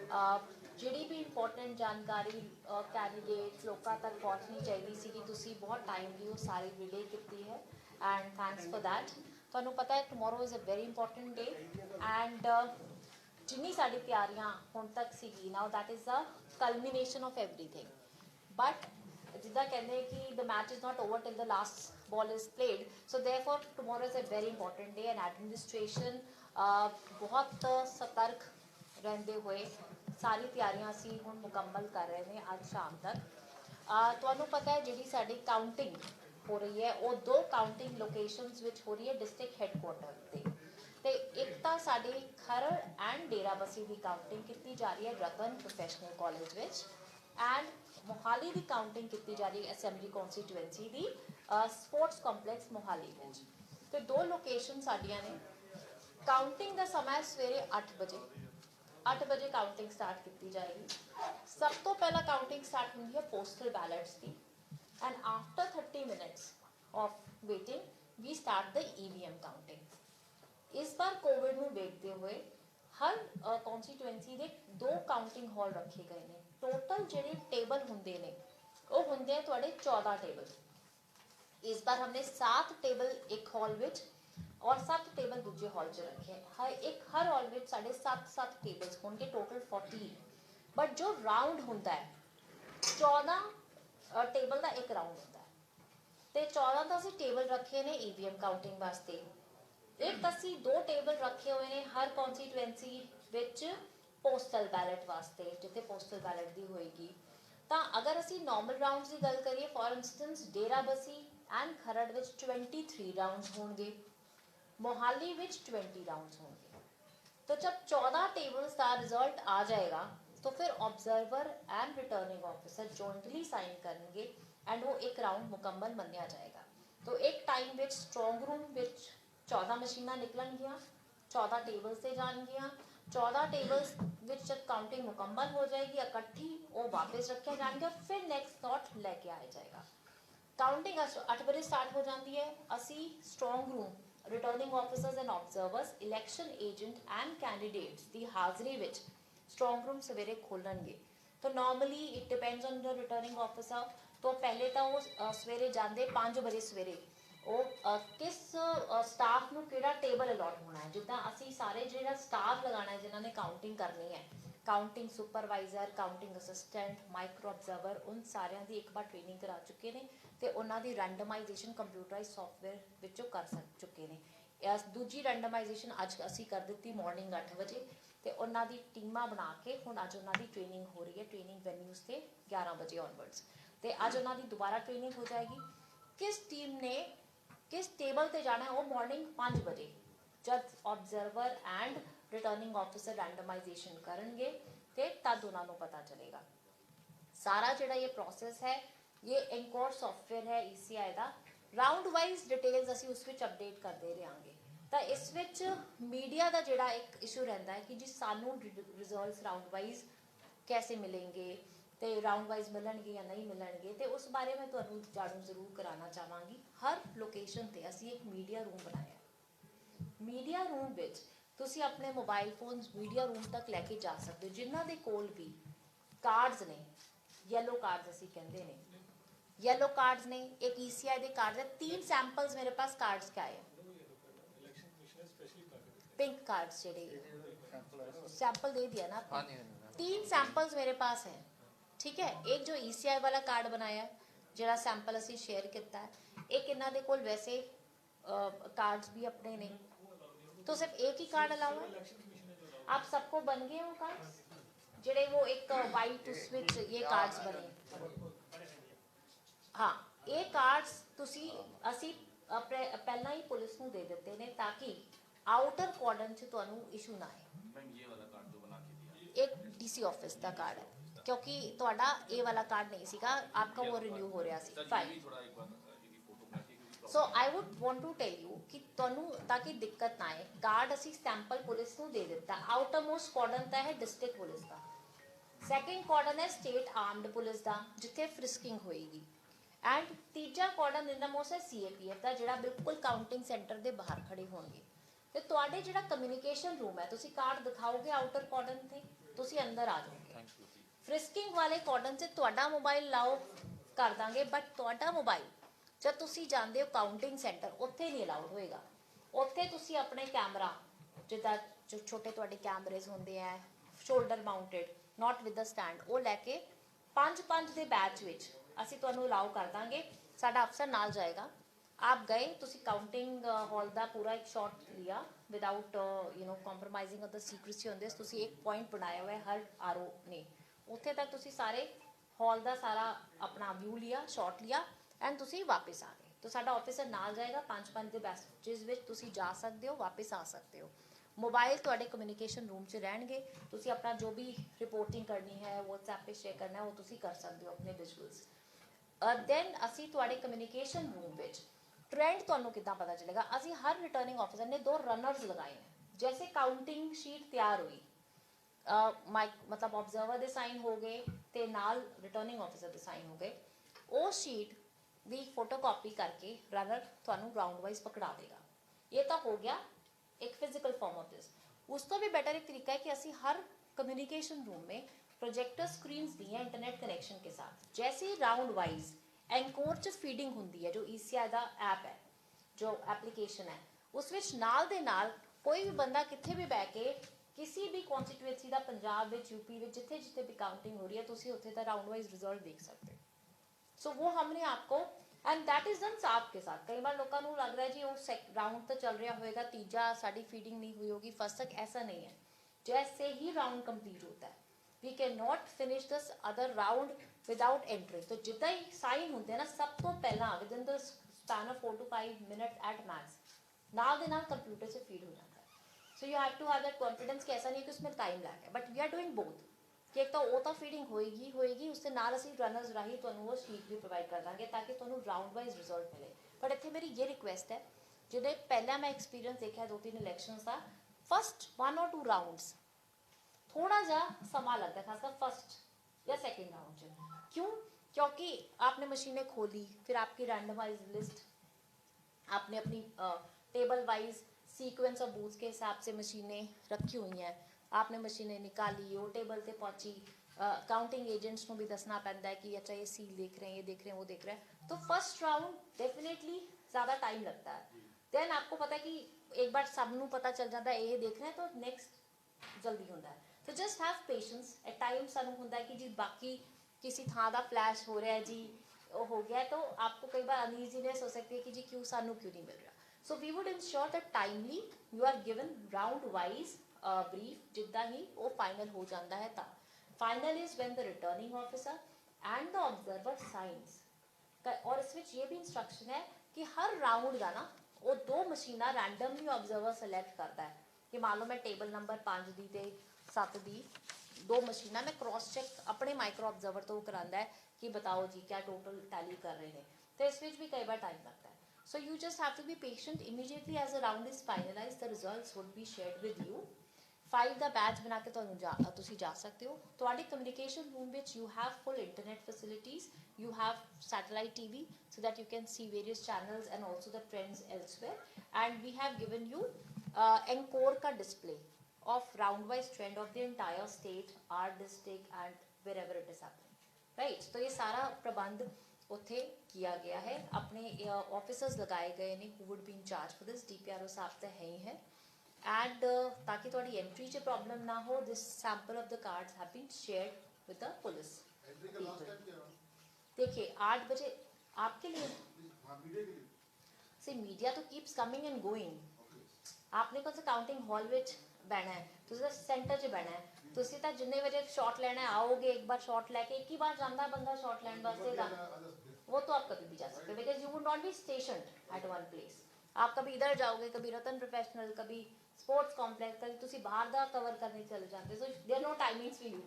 ਜਿਹੜੀ ਵੀ ਇੰਪੋਰਟੈਂਟ ਜਾਣਕਾਰੀ ਕੈਂਡੀਡੇਟਸ ਲੋਕਾਂ ਤੱਕ ਪਹੁੰਚਣੀ ਚਾਹੀਦੀ ਸੀ ਕਿ ਤੁਸੀਂ ਬਹੁਤ ਟਾਈਮਲੀ ਉਹ ਸਾਰੀ ਰਿਲੇ ਕੀਤੀ ਹੈ ਐਂਡ ਥੈਂਕਸ ਫॉर दैट। ਤੁਹਾਨੂੰ ਪਤਾ ਹੈ tomorrow is a very important day and ਜਿੰਨੀ ਸਾਡੀ ਤਿਆਰੀਆਂ ਹੁਣ ਤੱਕ ਸੀਗੀ now that is a culmination of everything. But ਜਿੱਦਾਂ ਕਹਿੰਦੇ ਕਿ the match is not over till the last ball is played, so therefore tomorrow is a very important day and administration बहुत सतर्क रहते हुए सारी ਤਿਆਰੀਆਂ ਅਸੀਂ ਹੁਣ ਮੁਕੰਮਲ ਕਰ ਰਹੇ ਨੇ ਅੱਜ ਸ਼ਾਮ ਤੱਕ। ਤੁਹਾਨੂੰ ਪਤਾ ਹੈ ਜਿਹੜੀ ਸਾਡੀ ਕਾਊਂਟਿੰਗ ਹੋ ਰਹੀ ਹੈ ਉਹ ਦੋ ਕਾਊਂਟਿੰਗ ਲੋਕੇਸ਼ਨਸ ਵਿੱਚ ਹੋ ਰਹੀ ਹੈ ਡਿਸਟ੍ਰਿਕਟ ਹੈੱਡਕੁਆਟਰ ਤੇ ਇੱਕ ਤਾਂ ਸਾਡੀ Kharar and Derabassi the counting ਕੀਤੀ ਜਾ ਰਹੀ ਹੈ ਰਤਨ ਪ੍ਰੋਫੈਸ਼ਨਲ ਕਾਲਜ ਵਿੱਚ ਐਂਡ ਮੋਹਾਲੀ ਦੀ ਕਾਊਂਟਿੰਗ ਕੀਤੀ ਜਾ ਰਹੀ ਹੈ ਅਸੈਂਬਲੀ ਕੌਂਸਟੀਟੂਐਂਸੀ ਦੀ ਸਪੋਰਟਸ ਕੰਪਲੈਕਸ ਮੋਹਾਲੀ ਵਿੱਚ। ਤੇ ਦੋ ਲੋਕੇਸ਼ਨ ਸਾਡੀਆਂ ਨੇ। ਕਾਊਂਟਿੰਗ ਦਾ ਸਮਾਂ ਸਵੇਰੇ 8 ਵਜੇ 8 ਵਜੇ ਕਾਊਂਟਿੰਗ ਸਟਾਰਟ ਕੀਤੀ ਜਾਏਗੀ। ਸਭ ਤੋਂ ਪਹਿਲਾਂ ਕਾਊਂਟਿੰਗ ਸਟਾਰਟ ਹੁੰਦੀ ਹੈ ਪੋਸਟਲ ਬੈਲਟਸ ਦੀ and after 30 minutes of waiting we start the EVM counting. ਇਸ ਵਾਰ ਕੋਵਿਡ ਨੂੰ ਵੇਖਦੇ ਹੋਏ ਹਰ ਕੌਂਸਟੀਟੂਐਂਸੀ ਦੇ ਦੋ ਕਾਊਂਟਿੰਗ ਹਾਲ ਰੱਖੇ ਗਏ ਨੇ। ਟੋਟਲ ਜਿਹੜੇ ਟੇਬਲ ਹੁੰਦੇ ਨੇ ਉਹ ਹੁੰਦੇ ਆ ਤੁਹਾਡੇ 14 टेबल। इस बार हमने 7 टेबल एक हॉल विच और 7 टेबल दूजे हॉल च रखे। हर हॉल विच साढ़े 7 टेबल्स होंगे टोटल 14। बट जो राउंड होंदा है 14 टेबल का एक राउंड होंदा है ते 14 तो असीं टेबल रखे ने ईवीएम काउंटिंग वास्ते। एक असीं 2 टेबल रखे हुए ने हर कॉन्स्टीट्यूएंसी विच पोस्टल बैलेट वास्ते जिथे पोस्टल बैलेट दी होएगी। ਤਾਂ ਅਗਰ ਅਸੀਂ ਨੋਰਮਲ ਰਾਊਂਡਸ ਦੀ ਗੱਲ ਕਰੀਏ for instance Derabassi and Kharar ਵਿੱਚ 23 ਰਾਊਂਡਸ ਹੋਣਗੇ मोहाली ਵਿੱਚ 20 ਰਾਊਂਡਸ ਹੋਣਗੇ। तो जब 14 टेबल्स का रिजल्ट आ जाएगा तो फिर observer and returning officer jointly sign करेंगे एंड वो एक राउंड मुकम्मल मन्निया जाएगा। तो एक टाइम विच स्ट्रोंग रूम विच 14 मशीनां निकलणगियां 14 टेबल्स से जाणगियां 14 टेबल्स विच जब काउंटिंग मुकम्मल हो जाएगी इकट्ठी वो वापस रखे जाएंगे और फिर नेक्स्ट लॉट लैके आया जाएगा। काउंटिंग 8 बजे स्टार्ट हो जाती है। असी strong room returning officers and observers election agent and candidates की हाज़री विच स्ट्रोंग रूम सवेरे खोलणगे। तो normally it depends on the returning officer. तो पहले तो वो सवेरे जाते 5 बजे सवेरे किस स्टाफ ਨੂੰ ਕਿਹੜਾ ਟੇਬਲ ਅਲਾਟ ਹੋਣਾ ਹੈ। ਜਿੱਦਾਂ ਅਸੀਂ ਸਾਰੇ ਜਿਹੜਾ ਸਟਾਫ ਲਗਾਉਣਾ ਹੈ ਜਿਨ੍ਹਾਂ ਨੇ ਕਾਊਂਟਿੰਗ ਕਰਨੀ ਹੈ counting supervisor counting assistant micro observer ਉਨ ਸਾਰਿਆਂ ਦੀ ਇੱਕ ਵਾਰ ਟ੍ਰੇਨਿੰਗ ਕਰਾ ਚੁੱਕੇ ਨੇ ਤੇ ਉਹਨਾਂ ਦੀ ਰੈਂਡਮਾਈਜੇਸ਼ਨ ਕੰਪਿਊਟਰਾਈਜ਼ ਸੌਫਟਵੇਅਰ ਵਿੱਚੋਂ ਕਰ ਚੁੱਕੇ ਨੇ। ਦੂਜੀ ਰੈਂਡਮਾਈਜੇਸ਼ਨ ਅੱਜ ਅਸੀਂ ਕਰ ਦਿੱਤੀ ਮਾਰਨਿੰਗ 8 ਵਜੇ ਤੇ ਉਹਨਾਂ ਦੀ ਟੀਮਾਂ ਬਣਾ ਕੇ ਹੁਣ ਅੱਜ ਉਹਨਾਂ ਦੀ ਟ੍ਰੇਨਿੰਗ ਹੋ ਰਹੀ ਹੈ ਟ੍ਰੇਨਿੰਗ ਵੈਨਿਊਜ਼ ਤੇ 11 ਵਜੇ ਔਨਵਰਡਸ ਤੇ ਅੱਜ ਉਹਨਾਂ ਦੀ ਦੁਬਾਰਾ ਟ੍ਰੇਨਿੰਗ ਹੋ ਜਾਏਗੀ। किस टीम ने किस टेबल पे जाना है वो मॉर्निंग 5 बजे जब observer and returning officer randomisation करेंगे तो तद उन्होंने पता चलेगा। सारा जो ये प्रोसेस है ये एनकोर सॉफ्टवेयर है ECI का राउंड वाइज डिटेल्स असी उस विच अपडेट करते रहेंगे। तो इस विच मीडिया का जोड़ा एक इशू रहता है कि जी सानू रिजल्ट्स राउंड वाइज कैसे मिलेंगे तो राउंड वाइज मिलणगे या नहीं मिलणगे तो उस बारे में तुहानू जाणू जरूर कराना चाहांगी। हर लोकेशन ते असी एक मीडिया रूम बनाया। मीडिया रूम विच तुसी अपने मोबाइल फोन मीडिया रूम तक लैके जा सकते हो जिन्हां दे कोल भी कार्ड्स ने येलो कार्ड्स असी कहंदे ने येलो कार्ड्स ने एक ECI दे कार्ड्स है 3 सैंपल्स मेरे पास कार्ड्स के आए पिंक कार्ड्स जेडे सैंपल दे दिया ना 3 सैंपल्स मेरे पास हैं ठीक है। एक जो ECI वाला कार्ड बनाया जरा सैंपल असी शेयर किया है एक इन्हों के कोल वैसे कार्ड्स भी अपने ने तो सिर्फ एक ही कार्ड अलाउ है। आप सबको बन गए हो कार्ड्स जेडे वो एक वाइट उस विच ये कार्ड्स बने। हाँ ये कार्ड्स तुसी असी पहला ही पुलिस नूं दे दिते ने ताकि आउटर कॉर्डन च तुहानू इशू ना आए। एक DC ऑफिस का कार्ड है क्योंकि तुहाडा ये वाला कार्ड नहीं सीगा आपका वो रिन्यू हो रहा सी file. So I would want to tell you कि तुहानू ताकि दिक्कत ना आए कार्ड असी सैंपल पुलिस नूं दे दिता। आउटर मोस्ट कॉर्डन तो है डिस्ट्रिक्ट पुलिस का सैकेंड कॉर्डन है स्टेट आर्मड पुलिस का जिथे फ्रिस्किंग होएगी एंड तीजा कॉर्डन इनर मोस्ट है CAPF का जिहड़ा बिल्कुल काउंटिंग सेंटर के बाहर खड़े होणगे। तो तुहाडे जिहड़ा कम्यूनीकेशन रूम है तुसी कार्ड दिखाओगे आउटर कॉर्डन ते ਤੁਸੀਂ ਅੰਦਰ ਆ ਜਾਓਗੇ। ਫ੍ਰਿਸਕਿੰਗ ਵਾਲੇ ਕਾਰਡਨ 'ਚ ਤੁਹਾਡਾ ਮੋਬਾਈਲ ਲਾਓ ਕਰ ਦਾਂਗੇ, ਬਟ ਤੁਹਾਡਾ ਮੋਬਾਈਲ ਜਦ ਤੁਸੀਂ ਜਾਂਦੇ ਹੋ ਕਾਊਂਟਿੰਗ ਸੈਂਟਰ ਉੱਥੇ ਨਹੀਂ ਅਲਾਉਡ ਹੋਏਗਾ। ਉੱਥੇ ਤੁਸੀਂ ਆਪਣੇ ਕੈਮਰਾ ਜਿੱਦਾਂ ਜੋ ਛੋਟੇ ਤੁਹਾਡੇ ਕੈਮਰੇਜ਼ ਹੁੰਦੇ ਆ shoulder mounted not with the stand, ਉਹ ਲੈ ਕੇ 5-5 ਦੇ ਬੈਚ ਵਿੱਚ ਅਸੀਂ ਤੁਹਾਨੂੰ ਅਲਾਉ ਕਰ ਦਾਂਗੇ। ਸਾਡਾ ਅਫਸਰ ਨਾਲ ਜਾਏਗਾ। आप गए ਤੁਸੀਂ ਕਾਊਂਟਿੰਗ ਹਾਲ ਦਾ ਪੂਰਾ ਇੱਕ ਸ਼ਾਟ ਲਿਆ without compromising of the secrecy on this. ਤੁਸੀਂ ਇੱਕ ਪੁਆਇੰਟ ਬਣਾਇਆ ਹੋਇਆ ਹਰ ਆਰਓ ਨੇ, ਉੱਥੇ ਤੱਕ ਤੁਸੀਂ ਸਾਰੇ ਹਾਲ ਦਾ ਸਾਰਾ ਆਪਣਾ ਵਿਊ ਲਿਆ, ਸ਼ਾਟ ਲਿਆ ਐਂਡ ਤੁਸੀਂ ਵਾਪਸ ਆ ਗਏ। ਤਾਂ ਸਾਡਾ ਆਫਿਸਰ ਨਾਲ ਜਾਏਗਾ 5-5 ਦੇ ਬੈਚੇਸ ਵਿੱਚ ਤੁਸੀਂ ਜਾ ਸਕਦੇ ਹੋ, ਵਾਪਸ ਆ ਸਕਦੇ ਹੋ। ਮੋਬਾਈਲ ਤੁਹਾਡੇ ਕਮਿਊਨੀਕੇਸ਼ਨ ਰੂਮ 'ਚ ਰਹਿਣਗੇ। ਤੁਸੀਂ ਆਪਣਾ ਜੋ ਵੀ ਰਿਪੋਰਟਿੰਗ ਕਰਨੀ ਹੈ WhatsApp 'ਤੇ ਸ਼ੇਅਰ ਕਰਨਾ ਉਹ ਤੁਸੀਂ ਕਰ ਸਕਦੇ ਹੋ ਆਪਣੇ ਵਿਜ਼ੂਅਲਸ। ਦੈਨ ਅਸੀਂ ਤੁਹਾਡੇ ਕਮਿਊਨੀਕੇਸ਼ਨ ਰੂਮ ਵਿੱਚ ट्रेंड ਤੁਹਾਨੂੰ ਕਿੱਦਾਂ ਪਤਾ ਚੱਲੇਗਾ? ਅਸੀਂ ਹਰ ਰਿਟਰਨਿੰਗ ਆਫਿਸਰ ਨੇ 2 ਰਨਰਸ ਲਗਾਏ हैं। जैसे काउंटिंग शीट तैयार हुई मतलब ऑब्जर्वर ਦੇ ਸਾਈਨ ਹੋ ਗਏ ਤੇ ਨਾਲ ਰਿਟਰਨਿੰਗ ਆਫਿਸਰ ਦੇ ਸਾਈਨ ਹੋ ਗਏ, ਉਹ ਸ਼ੀਟ ਦੀ ਫੋਟੋਕਾਪੀ ਕਰਕੇ ਰਨਰ ਤੁਹਾਨੂੰ ਰਾਉਂਡ ਵਾਈਜ਼ ਪਕੜਾ ਦੇਗਾ। ਇਹ ਤਾਂ ਹੋ ਗਿਆ एक फिजिकल फॉर्म ऑफ दिस। उस तो भी बेटर एक तरीका है कि असी हर कम्युनिकेशन रूम में प्रोजेक्टर स्क्रीन्स दी हैं इंटरनेट कनेक्शन के साथ। जैसे ही राउंड वाइज एनकोर च फीडिंग होंगी है, जो ECI का ऐप है, जो एप्लीकेशन है, उस विच नाल दे नाल कोई भी बंदा कित्थे भी बह के किसी भी कॉन्स्टिट्यूएंसी का पंजाब विच यूपी विच जिथे जिथे भी काउंटिंग हो रही है तुसी उत्थे दा राउंड वाइज रिजल्ट देख सकते हो। सो वो हमने आपको एंड दैट इज डन साफ के साथ। कई बार लोगों को लग रहा है जी वो राउंड तो चल रहा होगा, तीजा साड़ी फीडिंग नहीं हुई होगी फर्स्ट तक, ऐसा नहीं है। जैसे ही राउंड कंप्लीट होता है we can not finish this other round without entry. तो जितना ही साइन होते हैं ना सब तो पहला within the span of 4 to 5 minute at max नाल दे नाल कंप्यूटर से फीड हो जाता है। So you have to have that confidence कि ऐसा नहीं कि उसमें टाइम लैग है, but we are doing both कि एक तो वो तो फीडिंग होएगी उससे नाल असीं रनर्स राही तुहानूं वो शीट भी प्रोवाइड कर देंगे ताकि तुहानूं राउंड वाइज रिजल्ट मिले। बट इत्थे मेरी ये रिक्वेस्ट है, जिहड़े पहला मैं एक्सपीरियंस देखा 2-3 इलैक्शंस का, फस्ट 1 or 2 राउंड्स थोड़ा जा समा लगता है, खासकर फर्स्ट या सेकेंड राउंड च। क्यों? क्योंकि आपने मशीनें खोली, फिर आपकी रैंडमाइज लिस्ट आपने अपनी table wise sequence of booths के हिसाब से मशीनें रखी हुई हैं, आपने मशीनें निकाली, वो टेबल पे पहुंची, काउंटिंग एजेंट्स को भी दसना पैंदा है कि अच्छा ये सील देख रहे हैं, ये देख रहे हैं, वो देख रहे हैं। तो फर्स्ट राउंड डेफिनेटली ज़्यादा टाइम लगता है। दैन आपको पता है कि एक बार सबनों पता चल जाता है ये देख रहे हैं तो नेक्स्ट जल्दी होता है। तो just have patience. At time सानू होता है कि जी बाकी किसी थां का फ्लैश हो रहा है जी वो हो गया, तो आपको कई बार अनईजीनेस हो सकती है कि जी क्यों सानू क्यों नहीं मिल रहा। So we would ensure that timely you are given round wise brief जिदा ही वो फाइनल हो जाता है। ता final is when the returning officer and the observer signs. और इस विच ये भी इंस्ट्रक्शन है कि हर राउंड का ना वो 2 मशीना रैंडमली ऑब्जर्वर सिलेक्ट करता है कि मान लो मैं टेबल नंबर 5 दी ते 7 दी 2 मशीना मैं क्रॉस चेक अपने माइक्रो ऑब्जर्वर तो करांदा है कि बताओ जी क्या टोटल टैली कर रहे हैं। तो इस विच भी कई बार टाइम लगता है। So you just have to be patient. Immediately as the round is finalized, the results would be shared with you. 5 the batch बना के तुसी जा सकते हो। तुहाडे communication room ਵਿੱਚ you have full internet facilities, you have satellite TV so that you can see various channels and also the trends elsewhere. And we have given you encore का display of round wise trend of the entire state, our district and wherever it is happening. Right? तो ये सारा प्रबंध उत्थे किया गया है। अपने ऑफिसर्स लगाए गए ने who would be in charge for this. DPRO साहब तो है ही है एंड ताकि थोड़ी एंट्री च प्रॉब्लम ना हो, this sample of the cards have been shared with the police. देखिए 8 बजे आपके लिए सी मीडिया तो कीप्स कमिंग एंड गोइंग। आपने कौन सा काउंटिंग हॉल विच बहना है, तुझे सेंटर च बहना है, तुसी तो जिन्ने बजे शॉट लेना है आओगे, एक बार शॉट लेके एक ही बार जाता है बंदा शॉट लैंड वास्ते, वो तो आप कभी भी जा सकते हो because you would not be stationed at one place. आप कभी इधर जाओगे, कभी रतन प्रोफेशनल, कभी स्पोर्ट्स कॉम्प्लेक्स, कभी तुसी बाहर दा कवर करने चले जाते, so there no timings for you.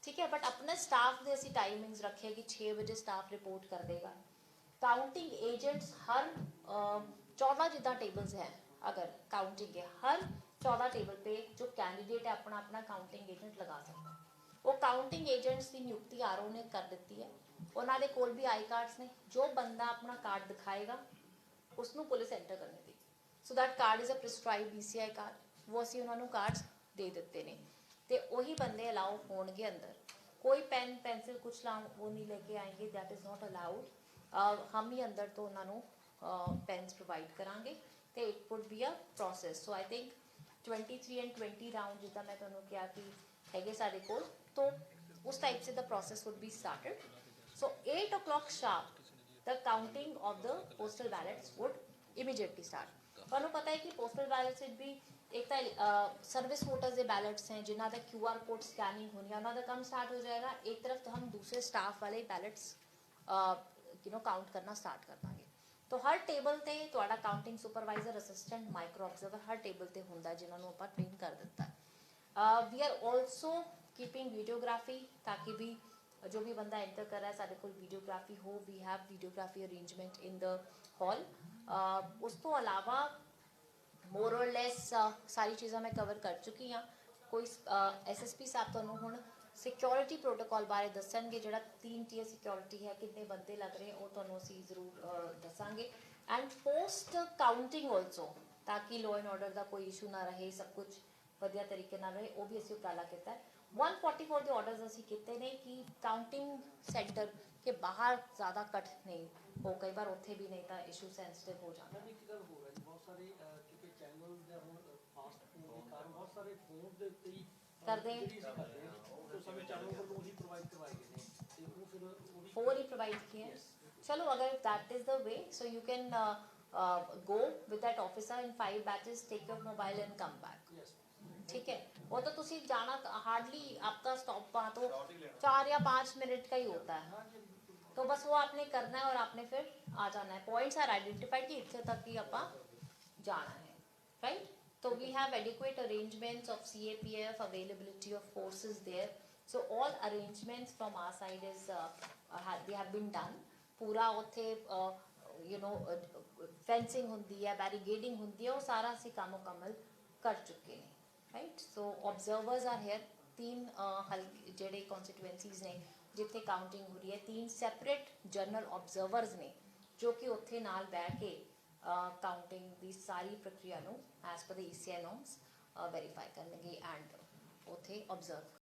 ठीक है, बट अपने स्टाफ दे असी टाइमिंग्स रखे कि 6 बजे स्टाफ रिपोर्ट कर देगा। काउंटिंग एजेंट्स हर 14 जिदा टेबल्स हैं, अगर काउंटिंग के हर 14 टेबल पे जो कैंडिडेट है अपना अपना काउंटिंग एजेंट लगा सकता है। वो काउंटिंग एजेंट्स की नियुक्ति RO ने कर दी है। उन्होंने कोल भी आई कार्ड्स ने, जो बंदा अपना कार्ड दिखाएगा उसनों पुलिस एंटर करने दी। So that card is a prescribe BCI card, वो असी उन्होंने कार्ड्स दे दिते ने। ਤੇ ਉਹੀ ਬੰਦੇ ਅਲਾਉ ਹੋਣਗੇ ਅੰਦਰ। ਕੋਈ ਪੈਨ ਪੈਨਸਿਲ ਕੁਛ ਲਾ ਉਹ ਨਹੀਂ ਲੈ ਕੇ ਆएंगे, दैट इज़ नॉट अलाउड। हम ही अंदर तो उन्होंने ਪੈਨਸ ਪ੍ਰੋਵਾਈਡ ਕਰਾਂਗੇ ਤੇ it would be a process. So I think 23 and 20 round ਜਿੱਦਾਂ ਮੈਂ ਤੁਹਾਨੂੰ ਕਿਹਾ ਕਿ ਹੈਗੇ ਸਾਡੇ ਕੋਲ, तो उस टाइप से the process would be started. So 8 o'clock sharp the counting of the postal ballots would immediately start. ਤੁਹਾਨੂੰ ਪਤਾ ਹੈ ਕਿ postal ballots ਵਿੱਚ ਵੀ एक तो सर्विस वोटर्स के बैलेट्स हैं जिन्हों का QR कोड स्कैनिंग होनी है, उन्होंने काम स्टार्ट हो जाएगा। एक तरफ तो हम दूसरे स्टाफ वाले बैलेट्स काउंट करना स्टार्ट कर देंगे। तो हर टेबल ते तुहाडा counting supervisor, assistant, micro observer हर टेबल ते हुंदा जिन्होंने आपां ट्रेन कर दिता है। We are also keeping videography, ताकि भी जो भी बंदा एंटर कर रहा है साढ़े कोल वीडियोग्राफी हो। We have videography arrangement in the hall. उस तो अलावा मोर और लैस सारी चीज़ां मैं कवर कर चुकी हाँ। कोई SSP साहब तुहानूं हुण सिक्योरिटी प्रोटोकॉल बारे दसणगे, जिहड़ा 3 टीयर सिक्योरिटी है, कितने बंदे लग रहे हैं, वो तुहानूं असीं जरूर दसांगे। एंड पोस्ट काउंटिंग ऑल्सो, ताकि लॉ एंड ऑर्डर का कोई इशू ना रहे, सब कुछ वधिया तरीके नाल रहे, वो भी असीं उपाला किया है। 144 के ऑर्डर्स असीं कीते ने कि काउंटिंग सेंटर के बाहर ज़्यादा कट नहीं हो, कई बार उत्थे भी नहीं तो इशू सेंसिटिव हो जाता है। करते फोर ही प्रोवाइड किए। चलो अगर that is the way, so you can go with that officer in 5 batches, take your mobile and come back. ठीक है, वो तो तुसी जाना हार्डली आपका स्टॉप वहाँ तो 4 या 5 मिनट का ही होता है, तो बस वो आपने करना है और आपने फिर आ जाना है। पॉइंट्स आर आइडेंटिफाइड कि इतने तक ही आप जाना है, right. So we have adequate arrangements of CAPF, availability of forces there. So all arrangements from our side is they have been done. पूरा उत्थे fencing होंदी है, barricading होंदी है, वो सारा असी काम मुकम्मल कर चुके हैं, right? So observers are here। 3 हल्के जेडे constituencies ने जिथे काउंटिंग हो रही है, 3 separate general observers ने जो कि उत्थे नाल बैठ के काउंटिंग की सारी प्रक्रिया as per the ECI norms verify करेंगे एंड उथे ऑब्जर्व